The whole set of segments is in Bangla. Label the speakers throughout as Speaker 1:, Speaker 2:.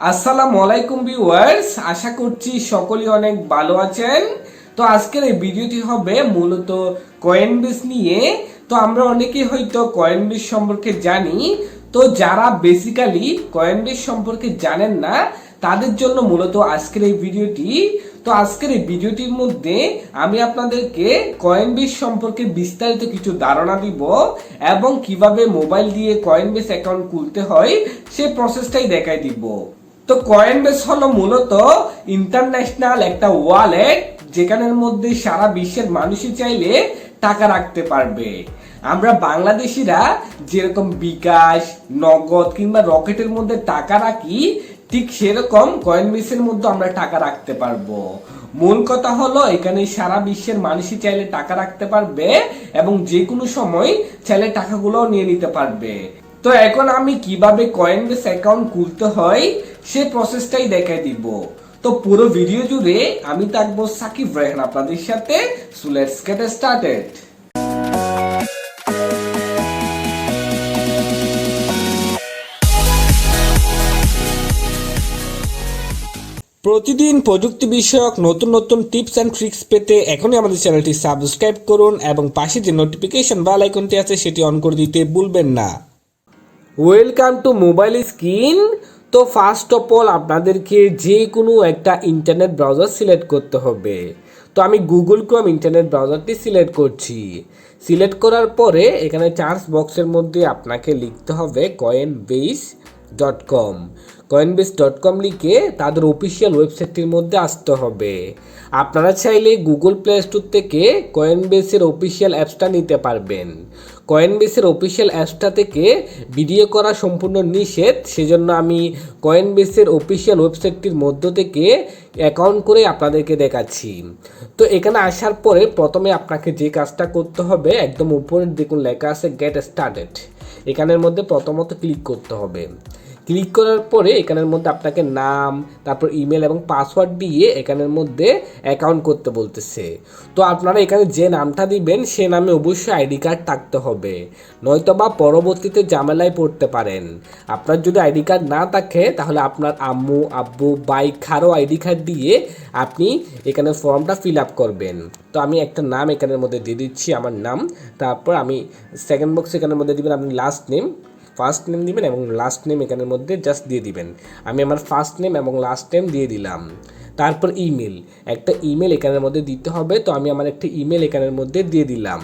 Speaker 1: আসসালামু আলাইকুম ভিউয়ার্স, আশা করছি সকলেই অনেক ভালো আছেন। তো আজকের এই ভিডিওটি হবে মূলত কয়েনবেস নিয়ে। তো আমরা অনেকেই হয়তো কয়েনবেস সম্পর্কে জানি, তো যারা বেসিক্যালি কয়েনবেস সম্পর্কে জানেন না তাদের জন্য মূলত আজকের এই ভিডিওটি। তো আজকের এই ভিডিওটির মধ্যে আমি আপনাদেরকে কয়েনবেস সম্পর্কে বিস্তারিত কিছু ধারণা দিব এবং কিভাবে মোবাইল দিয়ে কয়েনবেস অ্যাকাউন্ট খুলতে হয় সেই প্রসেসটাই দেখাই দিব। তো কয়েনবেস হলো মূলত ইন্টারন্যাশনাল একটা ওয়ালেট, যেখানের মধ্যে সারা বিশ্বের মানুষই চাইলে টাকা রাখতে পারবে। আমরা বাংলাদেশিরা যেরকম বিকাশ, নগদ কিংবা রকেটের মধ্যে টাকা রাখি, ঠিক সেরকম কয়েনবেসের মধ্যে আমরা টাকা রাখতে পারবো। মূল কথা হলো এখানে সারা বিশ্বের মানুষই চাইলে টাকা রাখতে পারবে এবং যে কোনো সময় চাইলে টাকাগুলো নিয়ে নিতে পারবে। তো এখন আমি কিভাবে কয়েনবেস অ্যাকাউন্ট খুলতে হয় সেই প্রসেসটাই দেখাই দিব। তো পুরো ভিডিও জুড়ে আমি থাকবো সাকিব রায়হান আপনাদের সাথে। So let's get started. প্রতিদিন প্রযুক্তি বিষয়ক নতুন নতুন টিপস অ্যান্ড ট্রিক্স পেতে এখনই আমাদের চ্যানেলটি সাবস্ক্রাইব করুন এবং পাশে যে নোটিফিকেশন বেল আইকনটি আছে সেটি অন করে দিতে ভুলবেন না। Welcome to mobile screen. তো ফার্স্ট অফ অল আপনাদেরকে যে কোনো একটা ইন্টারনেট ব্রাউজার সিলেক্ট করতে হবে। তো আমি গুগল ক্রোম ইন্টারনেট ব্রাউজারটি সিলেক্ট করছি। সিলেক্ট করার পরে এখানে সার্চ বক্সের মধ্যে আপনাকে লিখতে হবে coinbase.com। coinbase.com লিখে তাদের অফিসিয়াল ওয়েবসাইটটির মধ্যে আসতে হবে। আপনারা চাইলে গুগল প্লে স্টোর থেকে কয়েনবেসের অফিসিয়াল অ্যাপসটা নিতে পারবেন। কয়েনবেসের অফিসিয়াল অ্যাপসটা থেকে ভিডিও করা সম্পূর্ণ নিষেধ, সেজন্য আমি কয়েনবেসের অফিসিয়াল ওয়েবসাইটটির মধ্য থেকে অ্যাকাউন্ট করে আপনাদেরকে দেখাচ্ছি। তো এখানে আসার পরে প্রথমে আপনাকে যে কাজটা করতে হবে, একদম উপরে দেখুন লেখা আছে গেট স্টার্টেড, এখানের মধ্যে প্রথমত ক্লিক করতে হবে। ক্লিক করার পরে এখানের মধ্যে আপনাকে নাম, তারপর ইমেল এবং পাসওয়ার্ড দিয়ে এখানের মধ্যে অ্যাকাউন্ট করতে বলতেছে। তো আপনারা এখানে যে নামটা দিবেন সে নামে অবশ্যই আইডি কার্ড থাকতে হবে, নয়তো বা পরবর্তীতে ঝামেলায় পড়তে পারেন। আপনার যদি আইডি কার্ড না থাকে তাহলে আপনার আম্মু, আব্বু, ভাই কারো আইডি কার্ড দিয়ে আপনি এখানে ফর্মটা ফিল আপ করবেন। তো আমি একটা নাম এখানের মধ্যে দিয়ে দিচ্ছি, আমার নাম। তারপর আমি সেকেন্ড বক্স এখানের মধ্যে দিবেন আপনি লাস্ট নেম, ফার্স্ট নেম দিবেন এবং লাস্ট নেম এখানের মধ্যে জাস্ট দিয়ে দিবেন। আমি আমার ফার্স্ট নেম এবং লাস্ট নেম দিয়ে দিলাম। তারপর ইমেল, একটা ইমেল এখানের মধ্যে দিতে হবে। তো আমি আমার একটা ইমেল এখানের মধ্যে দিয়ে দিলাম।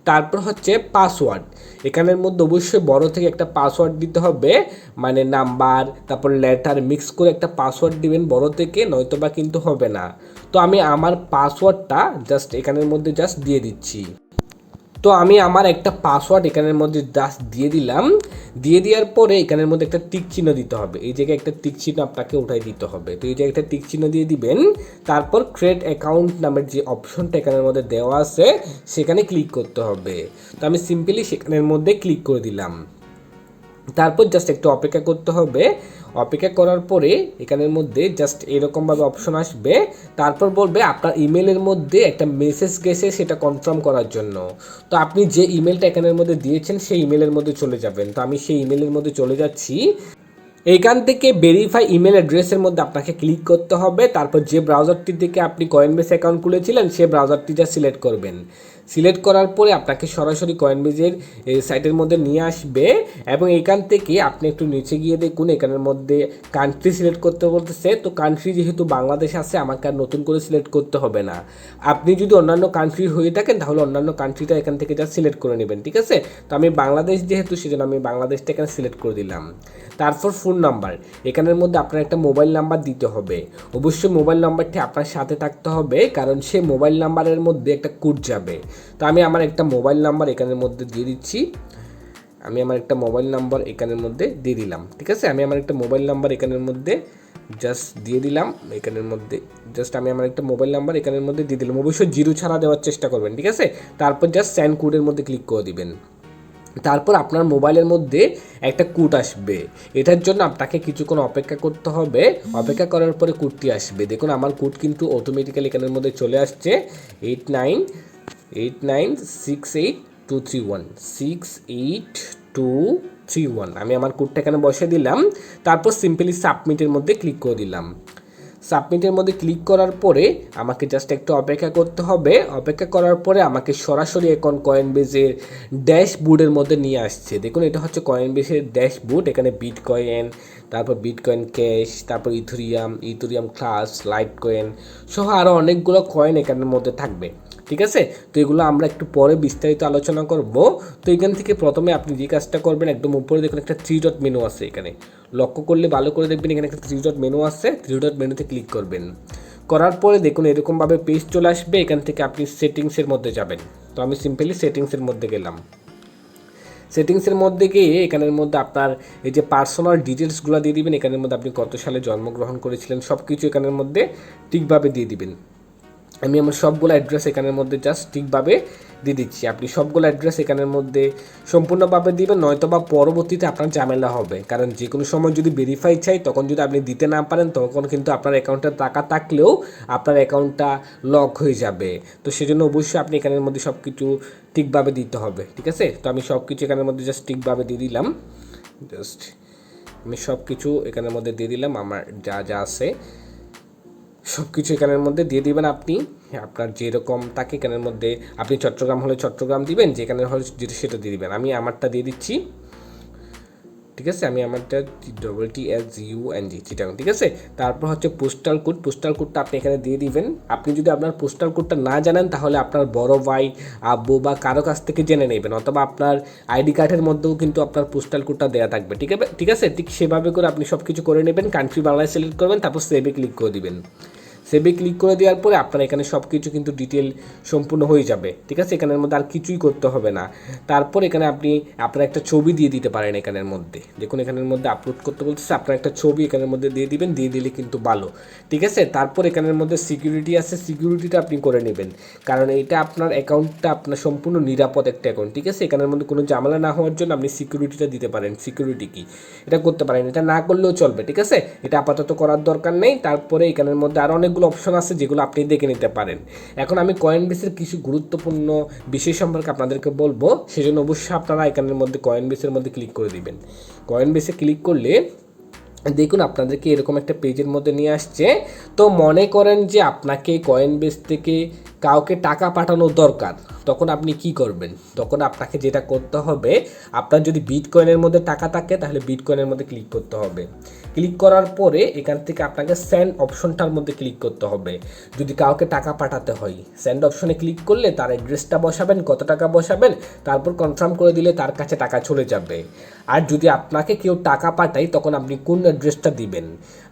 Speaker 1: তারপর হচ্ছে পাসওয়ার্ড, এখানের মধ্যে অবশ্যই বড় থেকে একটা পাসওয়ার্ড দিতে হবে, মানে নাম্বার তারপর লেটার মিক্স করে একটা পাসওয়ার্ড দিবেন বড় থেকে, নয়তো বা কিন্তু হবে না। তো আমি আমার পাসওয়ার্ডটা জাস্ট এখানের মধ্যে জাস্ট দিয়ে দিচ্ছি। তো আমি আমার একটা পাসওয়ার্ড এখানের মধ্যে জাস্ট দিয়ে দিলাম। দিয়ে দেওয়ার পরে এখানের মধ্যে একটা টিক চিহ্ন দিতে হবে, এই জায়গায় একটা টিক চিহ্ন আপনাকে উঠাই দিতে হবে। তো এই জায়গায় একটা টিক চিহ্ন দিয়ে দিবেন। তারপর ক্রিয়েট অ্যাকাউন্ট নামের যে অপশনটা এখানের মধ্যে দেওয়া আছে সেখানে ক্লিক করতে হবে। তো আমি সিম্পলি সেখানের মধ্যে ক্লিক করে দিলাম। তারপর জাস্ট একটু অপেক্ষা করতে হবে। অপেক্ষা করার পরে এখানের মধ্যে জাস্ট এরকমভাবে অপশন আসবে। তারপর বলবে আপনার ইমেলের মধ্যে একটা মেসেজ গেছে সেটা কনফার্ম করার জন্য। তো আপনি যে ইমেলটা এখানের মধ্যে দিয়েছেন সেই ইমেলের মধ্যে চলে যাবেন। তো আমি সেই ইমেলের মধ্যে চলে যাচ্ছি। এইখান থেকে ভেরিফাই ইমেল অ্যাড্রেসের মধ্যে আপনাকে ক্লিক করতে হবে। তারপর যে ব্রাউজারটি থেকে আপনি কয়েনবেস অ্যাকাউন্ট খুলেছিলেন সেই ব্রাউজারটি যা সিলেক্ট করবেন। সিলেক্ট করার পরে আপনাকে সরাসরি কয়েনবেসের সাইটের মধ্যে নিয়ে আসবে এবং এখান থেকে আপনি একটু নিচে গিয়ে দেখুন এখানের মধ্যে কান্ট্রি সিলেক্ট করতে বলতেছে। তো কান্ট্রি যেহেতু বাংলাদেশ আছে আমাকে আর নতুন করে সিলেক্ট করতে হবে না। আপনি যদি অন্যান্য কান্ট্রির হয়ে থাকেন তাহলে অন্যান্য কান্ট্রিটা এখান থেকে যা সিলেক্ট করে নেবেন, ঠিক আছে। তো আমি বাংলাদেশ যেহেতু সেজন্য আমি বাংলাদেশটা এখানে সিলেক্ট করে দিলাম। তারপর ফোন নাম্বার, এখানের মধ্যে আপনার একটা মোবাইল নাম্বার দিতে হবে। অবশ্যই মোবাইল নাম্বারটি আপনার সাথে থাকতে হবে, কারণ সেই মোবাইল নাম্বারের মধ্যে একটা কোড যাবে। তো আমি আমার একটা মোবাইল নাম্বার এখানের মধ্যে দিয়ে দিচ্ছি। আমি আমার একটা মোবাইল নাম্বার এখানের মধ্যে দিয়ে দিলাম, ঠিক আছে। আমি আমার একটা মোবাইল নাম্বার এখানের মধ্যে জাস্ট দিয়ে দিলাম। এখানের মধ্যে জাস্ট আমি আমার একটা মোবাইল নাম্বার এখানের মধ্যে দিয়ে দিলাম। অবশ্যই জিরো ছাড়া দেওয়ার চেষ্টা করবেন, ঠিক আছে। তারপর জাস্ট সেন্ড কোডের মধ্যে ক্লিক করে দিবেন। তারপর আপনার মোবাইলের মধ্যে একটা কোড আসবে। এটার জন্য আপনাকে কিছুক্ষণ অপেক্ষা করতে হবে। অপেক্ষা করার পরে কোডটি আসবে। দেখুন আমার কোড কিন্তু অটোমেটিক্যালি এখানের মধ্যে চলে আসছে 898968231682 31। আমি আমার কোডটা এখানে বসিয়ে দিলাম, তারপর সিম্পলি সাবমিটের মধ্যে ক্লিক করে দিলাম। সাবমিটের মধ্যে ক্লিক করার পরে আমাকে জাস্ট একটু অপেক্ষা করতে হবে। অপেক্ষা করার পরে আমাকে সরাসরি এখন কয়েনবেজের ড্যাশবোর্ডের মধ্যে নিয়ে আসছে। দেখুন এটা হচ্ছে কয়েনবেজের ড্যাশবোর্ড। এখানে বিটকয়েন, তারপর বিটকয়েন ক্যাশ, তারপর ইথেরিয়াম ক্লাস, লাইট কয়েন সহ আরও অনেকগুলো কয়েন এখানের মধ্যে থাকবে। ঠিক আছে, তো এগুলো আমরা একটু পরে বিস্তারিত আলোচনা করব। তো এখান থেকে প্রথমে আপনি যে কাজটা করবেন, একদম উপরে দেখুন একটা 3 ডট মেনু আছে। এখানে লক্ষ্য করলে ভালো করে দেখবেন, এখানে একটা 3 ডট মেনু আছে। 3 ডট মেনুতে ক্লিক করবেন। করার পরে দেখুন এরকমভাবে পেজ চলে আসবে। এখান থেকে আপনি সেটিংসের মধ্যে যাবেন। তো আমি সিম্পলি সেটিংসের মধ্যে গেলাম। সেটিংসের মধ্যে গিয়ে এখানের মধ্যে আপনার এই যে পার্সোনাল ডিটেলসগুলো দিয়ে দিবেন। এখানের মধ্যে আপনি কত সালে জন্মগ্রহণ করেছিলেন সব কিছু এখানের মধ্যে ঠিকভাবে দিয়ে দিবেন। আমি আমার সবগুলো অ্যাড্রেস এখানের মধ্যে জাস্ট ঠিকভাবে দিয়ে দিচ্ছি। আপনি সবগুলো অ্যাড্রেস এখানের মধ্যে সম্পূর্ণভাবে দিবেন, নয়তো বা পরবর্তীতে আপনার ঝামেলা হবে। কারণ যে কোনো সময় যদি ভেরিফাই চাই, তখন যদি আপনি দিতে না পারেন, তখন কিন্তু আপনার অ্যাকাউন্টে টাকা থাকলেও আপনার অ্যাকাউন্টটা লক হয়ে যাবে। তো সেজন্য অবশ্যই আপনি এখানের মধ্যে সব কিছু ঠিকভাবে দিতে হবে। ঠিক আছে, তো আমি সব কিছু এখানের মধ্যে জাস্ট ঠিকভাবে দিয়ে দিলাম। জাস্ট আমি সব কিছু এখানের মধ্যে দিয়ে দিলাম, আমার যা যা আছে সব কিছু এখানের মধ্যে দিয়ে দিবেন। আপনি আপনার যেরকম থাকে এখানের মধ্যে, আপনি চট্টগ্রাম হলে চট্টগ্রাম দিবেন, যেখানে হলে যেটা সেটা দিয়ে দিবেন। আমি আমারটা দিয়ে দিচ্ছি। ঠিক আছে, আমি আমারটা TTSUNG চিটাগং। ঠিক আছে, তারপর হচ্ছে পোস্টাল কোড। পোস্টাল কোডটা আপনি এখানে দিয়ে দিবেন। আপনি যদি আপনার পোস্টাল কোডটা না জানেন, তাহলে আপনার বড় ভাই, আব্বু বা কারো কাছ থেকে জেনে নেবেন, অথবা আপনার আইডি কার্ডের মধ্যেও কিন্তু আপনার পোস্টাল কোডটা দেওয়া থাকবে। ঠিক আছে, ঠিক সেভাবে করে আপনি সব কিছু করে নেবেন। কান্ট্রি বাংলায় সিলেক্ট করবেন, তারপর সেভে ক্লিক করে দিবেন। সেভে ক্লিক করে দেওয়ার পরে আপনার এখানে সব কিছু কিন্তু ডিটেল সম্পূর্ণ হয়ে যাবে। ঠিক আছে, এখানের মধ্যে আর কিছুই করতে হবে না। তারপর এখানে আপনি আপনার একটা ছবি দিয়ে দিতে পারেন এখানের মধ্যে। দেখুন এখানের মধ্যে আপলোড করতে বলতেছে, আপনার একটা ছবি এখানের মধ্যে দিয়ে দিবেন, দিয়ে দিলে কিন্তু ভালো। ঠিক আছে, তারপর এখানের মধ্যে সিকিউরিটি আছে, সিকিউরিটিটা আপনি করে নেবেন, কারণ এটা আপনার অ্যাকাউন্টটা আপনার সম্পূর্ণ নিরাপদ একটা অ্যাকাউন্ট। ঠিক আছে, এখানের মধ্যে কোনো ঝামেলা না হওয়ার জন্য আপনি সিকিউরিটিটা দিতে পারেন। সিকিউরিটি কি, এটা করতে পারেন, এটা না করলেও চলবে। ঠিক আছে, এটা আপাতত করার দরকার নেই। তারপরে এখানের মধ্যে আরও অনেকগুলো অপশন আছে যেগুলো আপনি দেখে নিতে পারেন। এখন আমি কয়েনবেসের কিছু গুরুত্বপূর্ণ বিষয় সম্পর্কে আপনাদেরকে বলবো, সেজন্য অবশ্যই আপনারা এখানের মধ্যে কয়েনবেসের মধ্যে ক্লিক করে দিবেন। কয়েনবেসে ক্লিক করলে দেখুন আপনাদেরকে এরকম একটা পেজের মধ্যে নিয়ে আসছে। তো মনে করেন যে আপনাকে কয়েনবেস থেকে কাউকে টাকা পাঠানোর দরকার, তখন আপনি কি করবেন? তখন আপনাকে যেটা করতে হবে, আপনার যদি বিটকয়েনের মধ্যে টাকা থাকে তাহলে বিটকয়েনের মধ্যে ক্লিক করতে হবে। ক্লিক করার পরে এখান থেকে আপনাকে সেন্ড অপশনটার মধ্যে ক্লিক করতে হবে। যদি কাউকে টাকা পাঠাতে হয়, সেন্ড অপশনে ক্লিক করলে তার অ্যাড্রেসটা বসাবেন, কত টাকা বসাবেন, তারপর কনফার্ম করে দিলে তার কাছে টাকা চলে যাবে। আর যদি আপনাকে কেউ টাকা পাঠায়, তখন আপনি কোন অ্যাড্রেসটা দিবেন?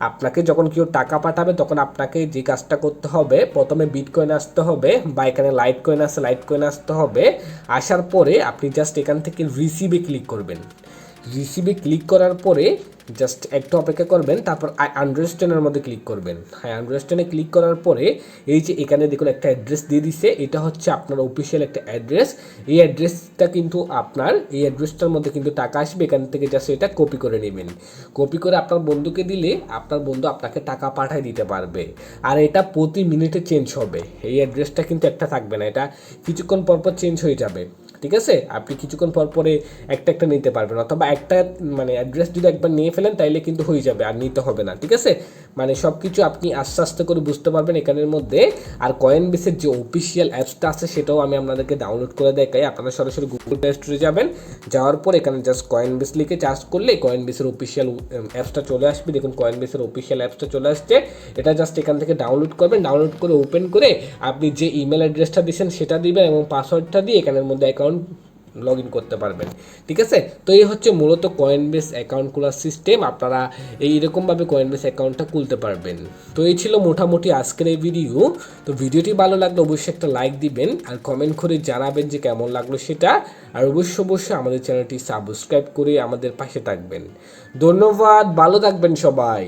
Speaker 1: আপনাকে যখন কেউ টাকা পাঠাবে, তখন আপনাকে যে কাজটা করতে হবে, প্রথমে বিটকয়েন আসতে হবে, বা এখানে লাইট কয়েন আছে, লাইট কয়েন আসতে হবে। আসার পরে আপনি জাস্ট এখান থেকে রিসিভে ক্লিক করবেন। রিসিভে ক্লিক করার পরে জাস্ট একটু অপেক্ষা করবেন, তারপর আই আন্ডারস্ট্যান্ডের মধ্যে ক্লিক করবেন। হ্যাঁ, আন্ডারস্ট্যান্ডে ক্লিক করার পরে এই যে এখানে দেখুন একটা অ্যাড্রেস দিয়ে দিছে, এটা হচ্ছে আপনার অফিসিয়াল একটা অ্যাড্রেস। এই অ্যাড্রেসটা কিন্তু আপনার, এই অ্যাড্রেসটার মধ্যে কিন্তু টাকা আসবে। এখান থেকে জাস্ট এটা কপি করে নেবেন। কপি করে আপনার বন্ধুকে দিলে আপনার বন্ধু আপনাকে টাকা পাঠিয়ে দিতে পারবে। আর এটা প্রতি মিনিটে চেঞ্জ হবে। এই অ্যাড্রেসটা কিন্তু একটা থাকবে না, এটা কিছুক্ষণ পরপর চেঞ্জ হয়ে যাবে। ঠিক আছে, আপনি কিছুক্ষণ পর পরে একটা একটা নিতে পারবেন, অথবা একটা মানে অ্যাড্রেস যদি একবার নিয়ে ফেলেন তাইলে কিন্তু হয়ে যাবে, আর নিতে হবে না। ঠিক আছে, মানে সব কিছু আপনি আস্তে আস্তে করে বুঝতে পারবেন এখানের মধ্যে। আর কয়েনবেসের যে অফিসিয়াল অ্যাপসটা আছে সেটাও আমি আপনাদেরকে ডাউনলোড করে দেখাই। আপনারা সরাসরি গুগল প্লে স্টোরে যাবেন, যাওয়ার পর এখানে জাস্ট কয়েনবেস লিখে চার্জ করলে কয়েনবেসের অফিসিয়াল অ্যাপসটা চলে আসবে। দেখুন কয়েনবেসের অফিসিয়াল অ্যাপসটা চলে আসছে। এটা জাস্ট এখান থেকে ডাউনলোড করবেন। ডাউনলোড করে ওপেন করে আপনি যে ইমেল অ্যাড্রেসটা দিয়েছেন সেটা দিবেন, এবং পাসওয়ার্ডটা দিয়ে এখানের মধ্যে অ্যাকাউন্ট লগ ইন করতে পারবেন। ঠিক আছে, তো এই হচ্ছে মূলত কয়েনবেস অ্যাকাউন্ট খোলার সিস্টেম। আপনারা এইরকমভাবে কয়েনবেস অ্যাকাউন্টটা খুলতে পারবেন। তো এই ছিল মোটামুটি আজকের এই ভিডিও। তো ভিডিওটি ভালো লাগলে অবশ্যই একটা লাইক দিবেন, আর কমেন্ট করে জানাবেন যে কেমন লাগলো সেটা। আর অবশ্যই আমাদের চ্যানেলটি সাবস্ক্রাইব করে আমাদের পাশে থাকবেন। ধন্যবাদ, ভালো থাকবেন সবাই।